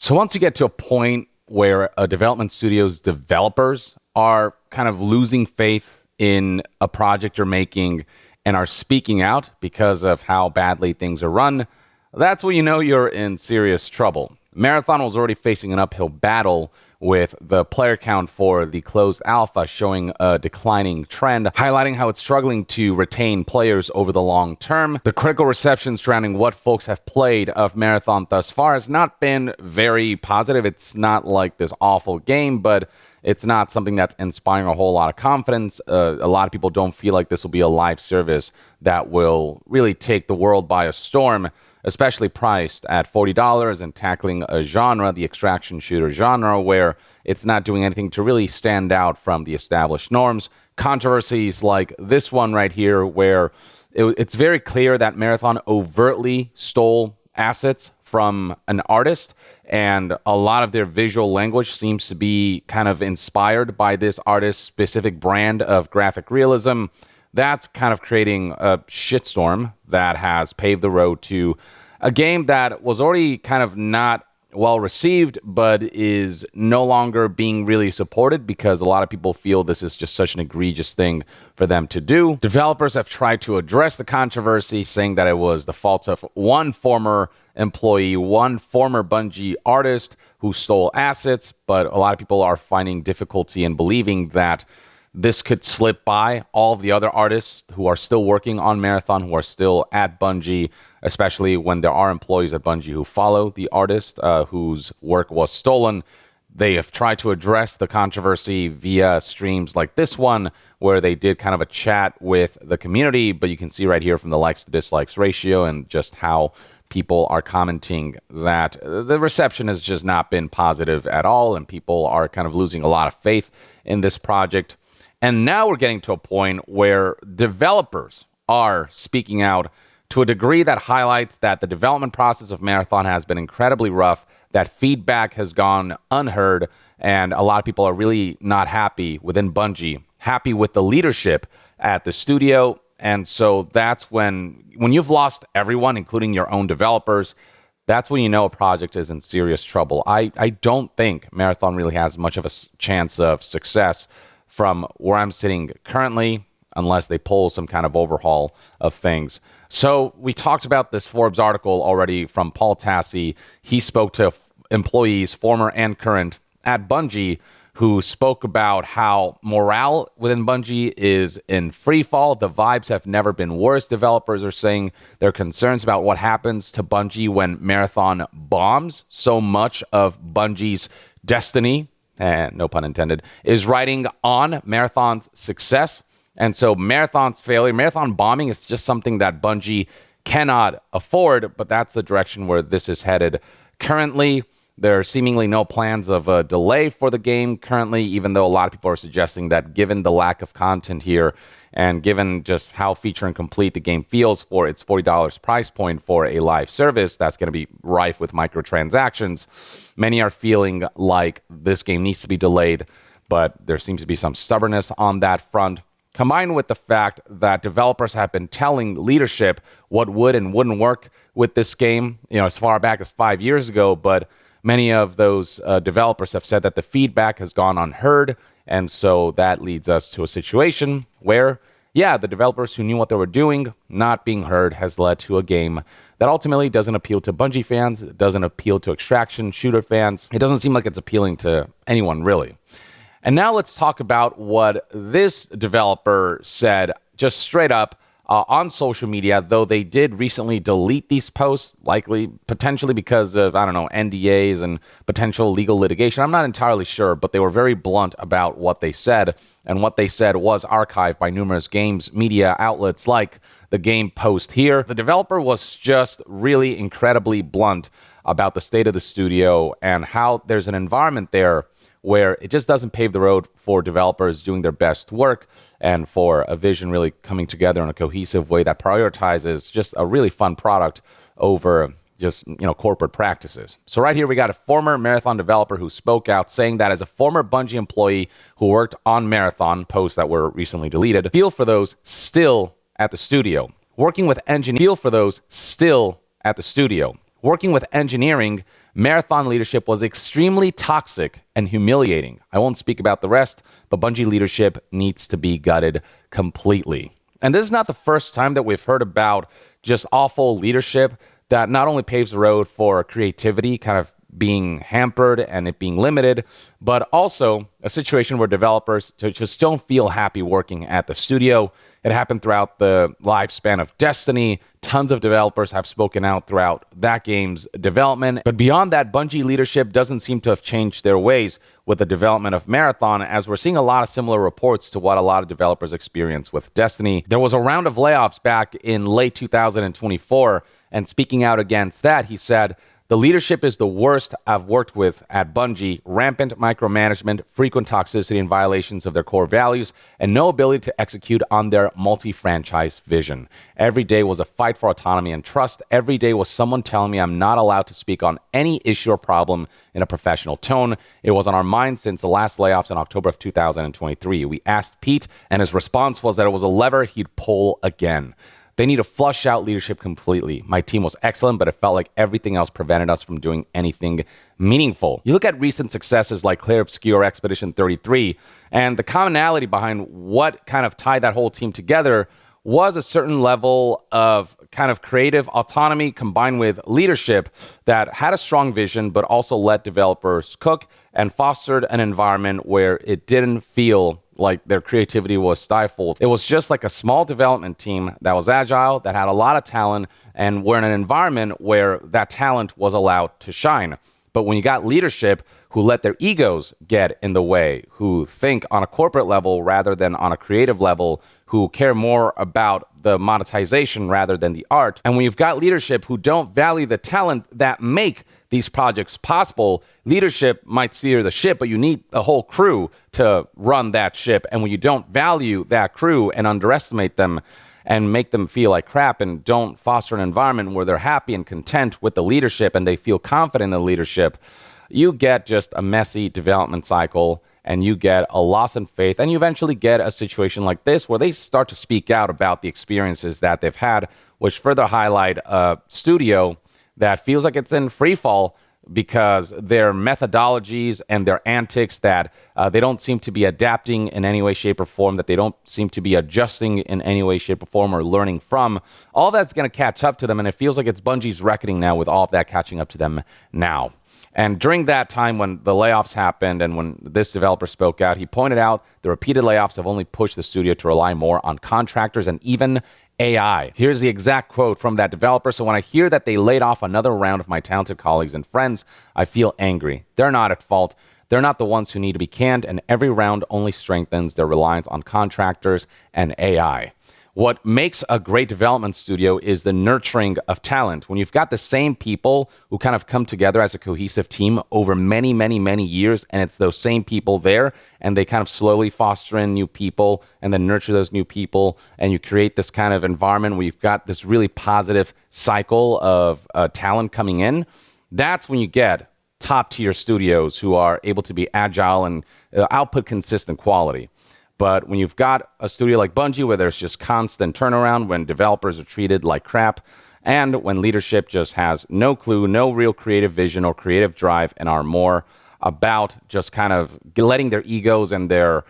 So once you get to a point where a development studio's developers are kind of losing faith in a project you're making and are speaking out because of how badly things are run, that's when you know you're in serious trouble. Marathon was already facing an uphill battle with the player count for the closed alpha showing a declining trend, highlighting how it's struggling to retain players over the long term. The critical reception surrounding what folks have played of Marathon thus far has not been very positive. It's not like this awful game, but it's not something that's inspiring a whole lot of confidence. A lot of people don't feel like this will be a live service that will really take the world by a storm, especially priced at $40 and tackling a genre, the extraction shooter genre, where it's not doing anything to really stand out from the established norms. Controversies like this one right here, where it's very clear that Marathon overtly stole assets from an artist, and a lot of their visual language seems to be kind of inspired by this artist's specific brand of graphic realism. That's kind of creating a shitstorm that has paved the road to a game that was already kind of not well received, but is no longer being really supported because a lot of people feel this is just such an egregious thing for them to do. Developers have tried to address the controversy, saying that it was the fault of one former employee, one former Bungie artist who stole assets, but a lot of people are finding difficulty in believing that this could slip by all of the other artists who are still working on Marathon, who are still at Bungie, especially when there are employees at Bungie who follow the artist whose work was stolen. They have tried to address the controversy via streams like this one, where they did kind of a chat with the community, but you can see right here from the likes to dislikes ratio and just how people are commenting that the reception has just not been positive at all, and people are kind of losing a lot of faith in this project. And now we're getting to a point where developers are speaking out to a degree that highlights that the development process of Marathon has been incredibly rough, that feedback has gone unheard, and a lot of people are really not happy within Bungie, happy with the leadership at the studio. And so that's when you've lost everyone, including your own developers, that's when you know a project is in serious trouble. I don't think Marathon really has much of a chance of success from where I'm sitting currently, unless they pull some kind of overhaul of things. So we talked about this Forbes article already from Paul Tassi. He spoke to employees, former and current, at Bungie, who spoke about how morale within Bungie is in free fall. The vibes have never been worse. Developers are saying their concerns about what happens to Bungie when Marathon bombs so much of Bungie's destiny, and no pun intended, is riding on Marathon's success. And so Marathon's failure, Marathon bombing is just something that Bungie cannot afford, but that's the direction where this is headed. Currently, there are seemingly no plans of a delay for the game currently, even though a lot of people are suggesting that given the lack of content here and given just how feature incomplete the game feels for its $40 price point for a live service that's going to be rife with microtransactions, many are feeling like this game needs to be delayed, but there seems to be some stubbornness on that front, combined with the fact that developers have been telling leadership what would and wouldn't work with this game, as far back as 5 years ago, but many of those developers have said that the feedback has gone unheard, and so that leads us to a situation where, the developers who knew what they were doing not being heard has led to a game that ultimately doesn't appeal to Bungie fans, it doesn't appeal to extraction shooter fans, it doesn't seem like it's appealing to anyone really. And now let's talk about what this developer said just straight up on social media, though they did recently delete these posts, potentially because of, NDAs and potential legal litigation. I'm not entirely sure, but they were very blunt about what they said. And what they said was archived by numerous games media outlets like the Game Post here. The developer was just really incredibly blunt about the state of the studio and how there's an environment there where it just doesn't pave the road for developers doing their best work and for a vision really coming together in a cohesive way that prioritizes just a really fun product over just, corporate practices. So right here, we got a former Marathon developer who spoke out saying that as a former Bungie employee who worked on Marathon, posts that were recently deleted, feel for those still at the studio. Working with engineers, Working with engineering, Marathon leadership was extremely toxic and humiliating. I won't speak about the rest, but Bungie leadership needs to be gutted completely. And this is not the first time that we've heard about just awful leadership that not only paves the road for creativity kind of being hampered and it being limited, but also a situation where developers just don't feel happy working at the studio. It happened throughout the lifespan of Destiny. Tons of developers have spoken out throughout that game's development. But beyond that, Bungie leadership doesn't seem to have changed their ways with the development of Marathon, as we're seeing a lot of similar reports to what a lot of developers experience with Destiny. There was a round of layoffs back in late 2024, and speaking out against that, he said, "The leadership is the worst I've worked with at Bungie. Rampant micromanagement, frequent toxicity and violations of their core values, and no ability to execute on their multi-franchise vision. Every day was a fight for autonomy and trust. Every day was someone telling me I'm not allowed to speak on any issue or problem in a professional tone. It was on our minds since the last layoffs in October of 2023. We asked Pete, and his response was that it was a lever he'd pull again. They need to flush out leadership completely. My team was excellent, but it felt like everything else prevented us from doing anything meaningful." You look at recent successes like Clear Obscure Expedition 33, and the commonality behind what kind of tied that whole team together was a certain level of kind of creative autonomy combined with leadership that had a strong vision, but also let developers cook and fostered an environment where it didn't feel like their creativity was stifled. It was just like a small development team that was agile, that had a lot of talent, and were in an environment where that talent was allowed to shine. But when you got leadership who let their egos get in the way, who think on a corporate level rather than on a creative level, who care more about the monetization rather than the art, and when you've got leadership who don't value the talent that make these projects possible, leadership might steer the ship, but you need a whole crew to run that ship. And when you don't value that crew and underestimate them and make them feel like crap and don't foster an environment where they're happy and content with the leadership and they feel confident in the leadership, you get just a messy development cycle and you get a loss in faith, and you eventually get a situation like this where they start to speak out about the experiences that they've had, which further highlight a studio that feels like it's in free fall because their methodologies and their antics that they don't seem to be adapting in any way, shape, or form, that they don't seem to be adjusting in any way, shape, or form, or learning from, all that's going to catch up to them, and it feels like it's Bungie's reckoning now with all of that catching up to them now. And during that time when the layoffs happened and when this developer spoke out, he pointed out the repeated layoffs have only pushed the studio to rely more on contractors and even AI. Here's the exact quote from that developer. "So when I hear that they laid off another round of my talented colleagues and friends, I feel angry. They're not at fault. They're not the ones who need to be canned, and every round only strengthens their reliance on contractors and AI." What makes a great development studio is the nurturing of talent. When you've got the same people who kind of come together as a cohesive team over many, many, many years, and it's those same people there, and they kind of slowly foster in new people and then nurture those new people, and you create this kind of environment where you've got this really positive cycle of talent coming in, that's when you get top-tier studios who are able to be agile and output consistent quality. But when you've got a studio like Bungie where there's just constant turnaround, when developers are treated like crap, and when leadership just has no clue, no real creative vision or creative drive, and are more about just kind of letting their egos and their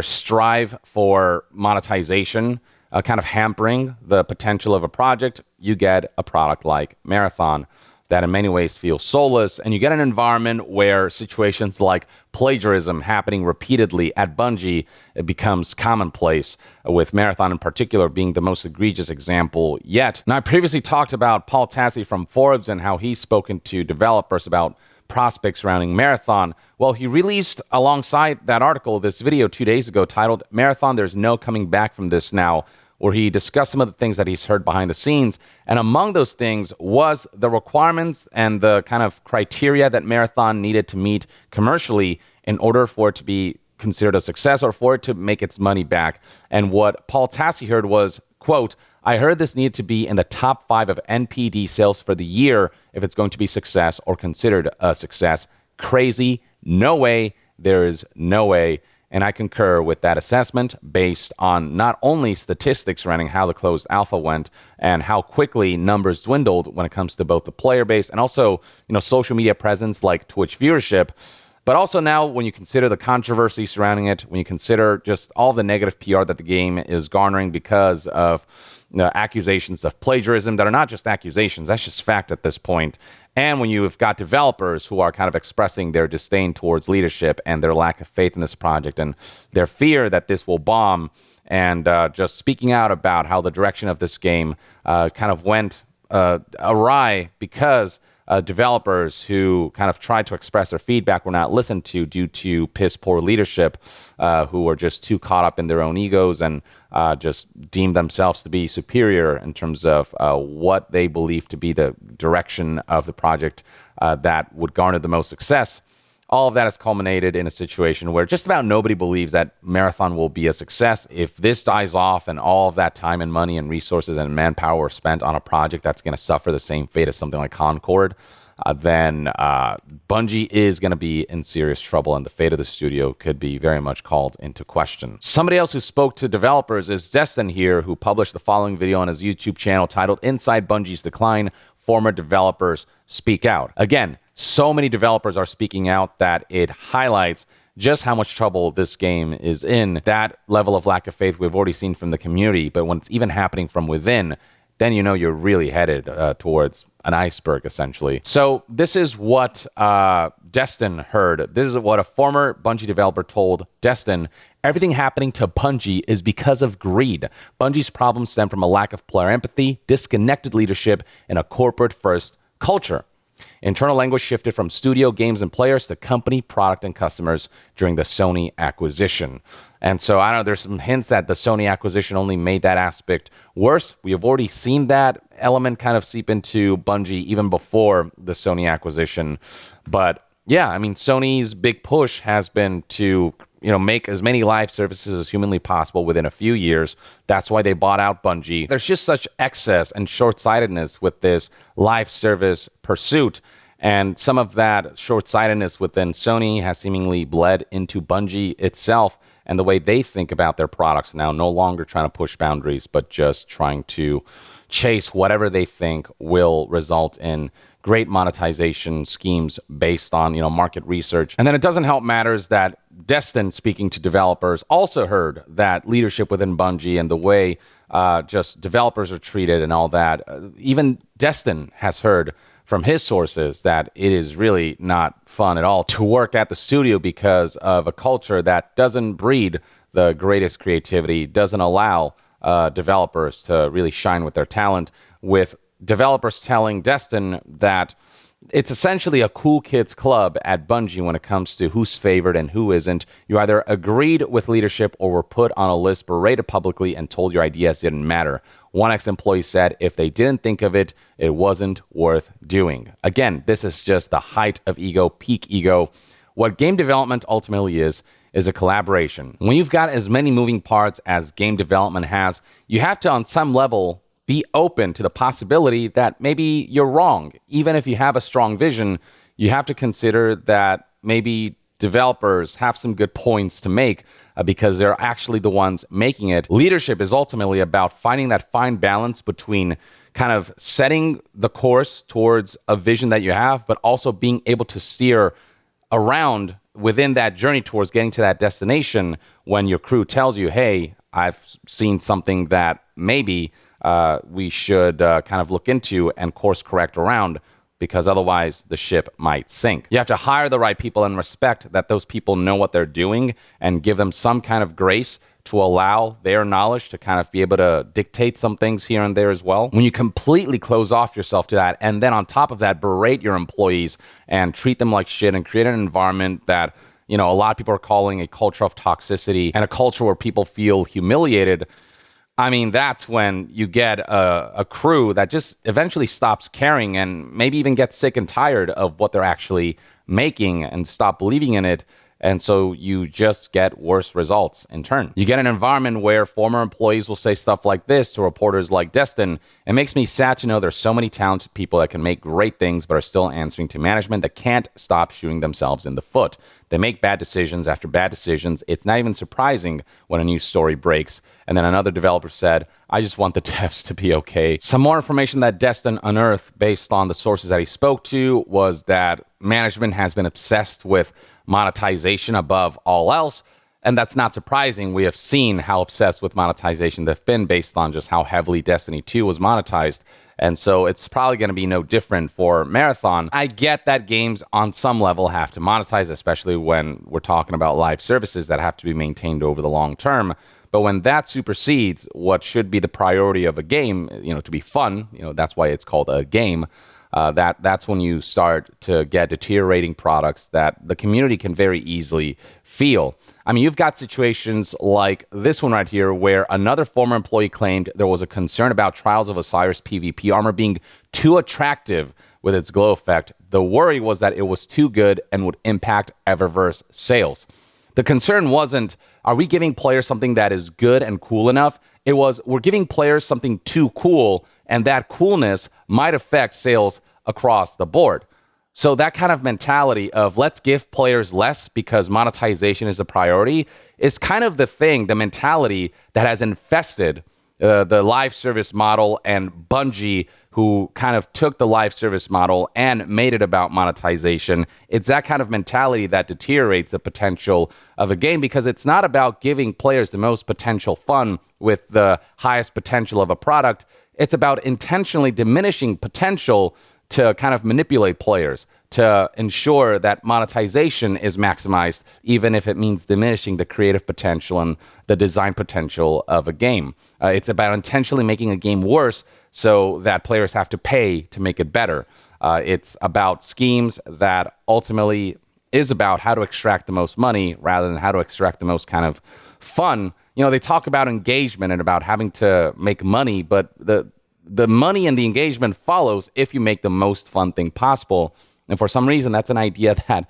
strive for monetization kind of hampering the potential of a project, you get a product like Marathon that in many ways feels soulless, and you get an environment where situations like plagiarism happening repeatedly at Bungie, it becomes commonplace, with Marathon in particular being the most egregious example yet. Now, I previously talked about Paul Tassi from Forbes and how he's spoken to developers about prospects surrounding Marathon. Well, he released alongside that article this video 2 days ago titled "Marathon, There's No Coming Back From This Now," where he discussed some of the things that he's heard behind the scenes. And among those things was the requirements and the kind of criteria that Marathon needed to meet commercially in order for it to be considered a success or for it to make its money back. And what Paul Tassi heard was, quote, "I heard this needed to be in the top 5 of NPD sales for the year if it's going to be success or considered a success. Crazy. No way. There is no way." And I concur with that assessment based on not only statistics surrounding how the closed alpha went and how quickly numbers dwindled when it comes to both the player base and also, social media presence like Twitch viewership, but also now when you consider the controversy surrounding it, when you consider just all the negative PR that the game is garnering because of accusations of plagiarism that are not just accusations, that's just fact at this point. And when you've got developers who are kind of expressing their disdain towards leadership and their lack of faith in this project and their fear that this will bomb, and just speaking out about how the direction of this game kind of went awry because developers who kind of tried to express their feedback were not listened to due to piss poor leadership, who were just too caught up in their own egos and just deemed themselves to be superior in terms of what they believe to be the direction of the project that would garner the most success. All of that has culminated in a situation where just about nobody believes that Marathon will be a success. If this dies off and all of that time and money and resources and manpower are spent on a project that's going to suffer the same fate as something like Concord, then Bungie is going to be in serious trouble, and the fate of the studio could be very much called into question. Somebody else who spoke to developers is Destin here, who published the following video on his YouTube channel titled Inside Bungie's Decline, Former Developers Speak Out. Again, so many developers are speaking out that it highlights just how much trouble this game is in. That level of lack of faith we've already seen from the community, but when it's even happening from within, then you're really headed towards an iceberg, essentially. So this is what Destin heard. This is what a former Bungie developer told Destin. Everything happening to Bungie is because of greed. Bungie's problems stem from a lack of player empathy, disconnected leadership, and a corporate-first culture. Internal language shifted from studio, games, and players to company, product, and customers during the Sony acquisition. And so, I don't know, there's some hints that the Sony acquisition only made that aspect worse. We have already seen that element kind of seep into Bungie even before the Sony acquisition. But yeah, I mean, Sony's big push has been to make as many live services as humanly possible within a few years. That's why they bought out Bungie. There's just such excess and short-sightedness with this live service pursuit. And some of that short-sightedness within Sony has seemingly bled into Bungie itself and the way they think about their products now, no longer trying to push boundaries, but just trying to chase whatever they think will result in great monetization schemes based on, market research. And then it doesn't help matters that Destin, speaking to developers, also heard that leadership within Bungie and the way just developers are treated and all that. Even Destin has heard from his sources that it is really not fun at all to work at the studio because of a culture that doesn't breed the greatest creativity, doesn't allow developers to really shine with their talent, with developers telling Destin that it's essentially a cool kids club at Bungie when it comes to who's favored and who isn't. You either agreed with leadership or were put on a list, berated publicly, and told your ideas didn't matter. One ex-employee said if they didn't think of it, it wasn't worth doing. Again, this is just the height of ego, peak ego. What game development ultimately is a collaboration. When you've got as many moving parts as game development has, you have to, on some level, be open to the possibility that maybe you're wrong. Even if you have a strong vision, you have to consider that maybe developers have some good points to make because they're actually the ones making it. Leadership is ultimately about finding that fine balance between kind of setting the course towards a vision that you have, but also being able to steer around within that journey towards getting to that destination when your crew tells you, hey, I've seen something that maybe we should kind of look into and course correct around, because otherwise the ship might sink. You have to hire the right people and respect that those people know what they're doing and give them some kind of grace to allow their knowledge to kind of be able to dictate some things here and there as well. When you completely close off yourself to that, and then on top of that, berate your employees and treat them like shit and create an environment that, a lot of people are calling a culture of toxicity and a culture where people feel humiliated, I mean, that's when you get a crew that just eventually stops caring and maybe even gets sick and tired of what they're actually making and stop believing in it. And so you just get worse results in turn. You get an environment where former employees will say stuff like this to reporters like Destin. It makes me sad to know there's so many talented people that can make great things but are still answering to management that can't stop shooting themselves in the foot. They make bad decisions after bad decisions. It's not even surprising when a new story breaks. And then another developer said, I just want the devs to be okay. Some more information that Destin unearthed based on the sources that he spoke to was that management has been obsessed with monetization above all else. And that's not surprising. We have seen how obsessed with monetization they've been based on just how heavily Destiny 2 was monetized. And so it's probably going to be no different for Marathon. I get that games on some level have to monetize, especially when we're talking about live services that have to be maintained over the long term. But when that supersedes what should be the priority of a game, to be fun, that's why it's called a game. That's when you start to get deteriorating products that the community can very easily feel. I mean, you've got situations like this one right here where another former employee claimed there was a concern about Trials of Osiris PvP armor being too attractive with its glow effect. The worry was that it was too good and would impact Eververse sales. The concern wasn't, are we giving players something that is good and cool enough? It was, we're giving players something too cool, and that coolness might affect sales across the board. So that kind of mentality of let's give players less because monetization is a priority is kind of the mentality that has infested the live service model, and Bungie, who kind of took the live service model and made it about monetization. It's that kind of mentality that deteriorates the potential of a game, because it's not about giving players the most potential fun with the highest potential of a product. It's about intentionally diminishing potential to kind of manipulate players, to ensure that monetization is maximized, even if it means diminishing the creative potential and the design potential of a game. It's about intentionally making a game worse so that players have to pay to make it better. It's about schemes that ultimately is about how to extract the most money rather than how to extract the most kind of fun. They talk about engagement and about having to make money, but the money and the engagement follows if you make the most fun thing possible. And for some reason, that's an idea that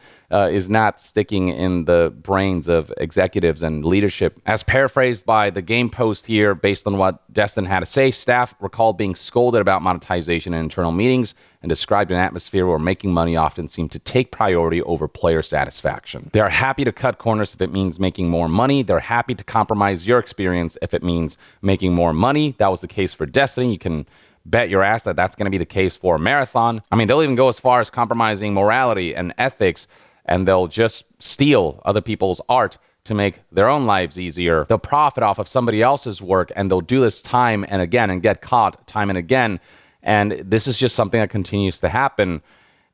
is not sticking in the brains of executives and leadership. As paraphrased by the game post here, based on what Destin had to say, staff recalled being scolded about monetization in internal meetings and described an atmosphere where making money often seemed to take priority over player satisfaction. They are happy to cut corners if it means making more money. They're happy to compromise your experience if it means making more money. That was the case for Destiny. You can bet your ass that that's going to be the case for Marathon. I mean, they'll even go as far as compromising morality and ethics, and they'll just steal other people's art to make their own lives easier. They'll profit off of somebody else's work, and they'll do this time and again and get caught time and again. And this is just something that continues to happen.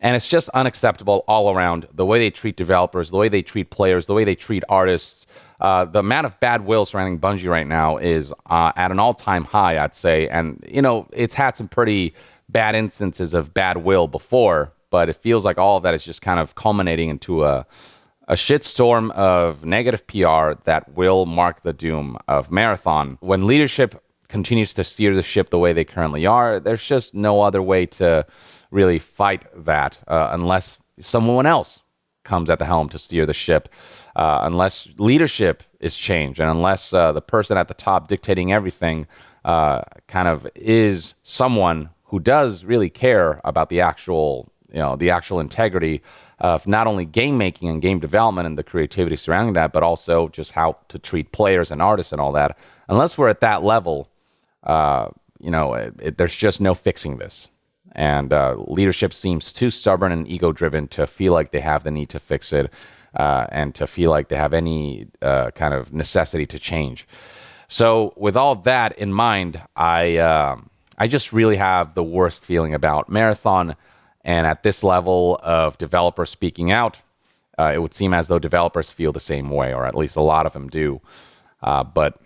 And it's just unacceptable all around. The way they treat developers, the way they treat players, the way they treat artists. The amount of bad will surrounding Bungie right now is at an all-time high, I'd say. And, it's had some pretty bad instances of bad will before, but it feels like all of that is just kind of culminating into a shitstorm of negative PR that will mark the doom of Marathon. When leadership continues to steer the ship the way they currently are, there's just no other way to really fight that unless someone else comes at the helm to steer the ship, unless leadership is changed, and unless the person at the top dictating everything kind of is someone who does really care about the actual integrity of not only game making and game development and the creativity surrounding that, but also just how to treat players and artists and all that. Unless we're at that level, there's just no fixing this. And leadership seems too stubborn and ego-driven to feel like they have the need to fix it and to feel like they have any kind of necessity to change. So with all that in mind, I just really have the worst feeling about Marathon. And at this level of developers speaking out, it would seem as though developers feel the same way, or at least a lot of them do. But,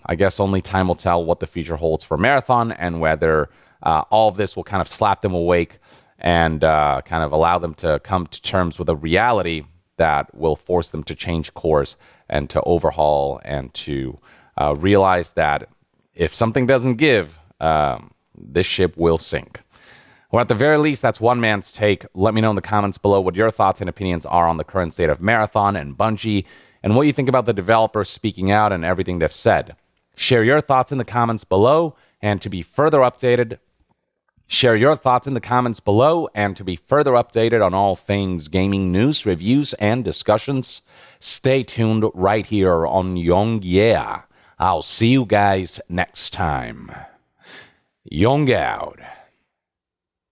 I guess only time will tell what the future holds for Marathon, and whether all of this will kind of slap them awake and kind of allow them to come to terms with a reality that will force them to change course and to overhaul and to realize that if something doesn't give, this ship will sink. Or at the very least, that's one man's take. Let me know in the comments below what your thoughts and opinions are on the current state of Marathon and Bungie, and what you think about the developers speaking out and everything they've said. Share your thoughts in the comments below, and to be further updated, on all things gaming news, reviews, and discussions, stay tuned right here on Young Yeah. I'll see you guys next time. Young out.